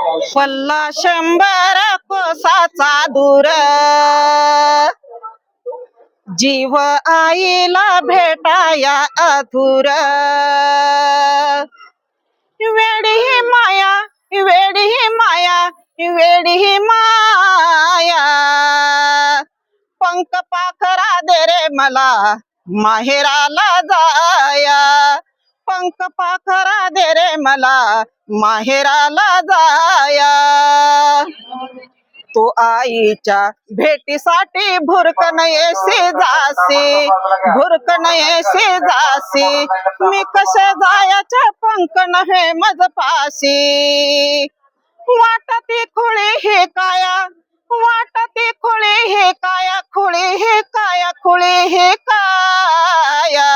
पल्ला 100 कोसाचा दूर, जीव आईला भेटाया अधूर. वेडी ही माया, वेडी ही माया, वेडी ही माया. पंख पाखरा दे रे मला माहेराला जाया. पंख पाखरा दे रे मला माहेराला जाया. तो आईच्या भेटीसाठी भुरकन येशी जासी, भुरकन येशी जासी. मी कसे जायचे पंख नव्हे मज पाशी. वाटती खुळी हे काया, वाटती खुळी हे काया, खुळी हे काया, खुळी हे काया.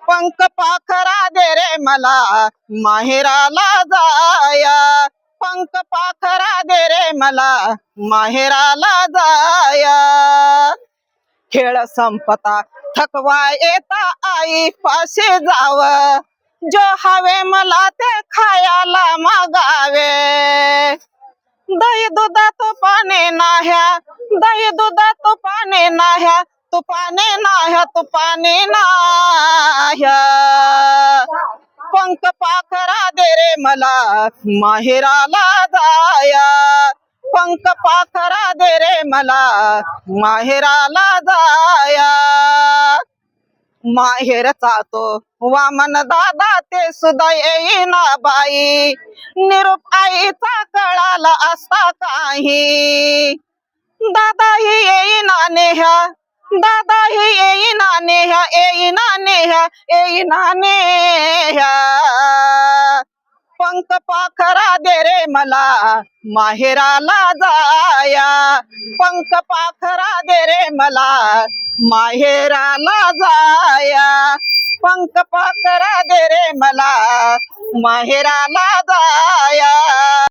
पंख पाखरा दे रे मला माहेराला जाया. पंख पाखरा दे रे मला माहेराला जाया. खेळ संपता थकवा येता आई पाशी जाव. जो हवे मला ते खायला मागावे. दही दुधा तुपाने नाह्या, दही दुधा तुपाने नाह्या, तुपाने नाह्या, तुपाने नाह्या. पंख पाखरा दे रे मला माहेराला जाया. पंख पाखरा दे रे मला माहेराला जाया. माहेरचा तो वामन दादा ते सुद्धा येईना बाई. निरूप आईचा कळाला असता काही. दादा ही येईना नेह्या, दादा ही येईना नेह्या, येईना नेह्या, येईना नेह्या. पंख पाखरा दे रे मला माहेराला जाया. पंख पाखरा दे रे मला माहेराला जाया. पंख पाखरा दे रे मला माहेराला जाया.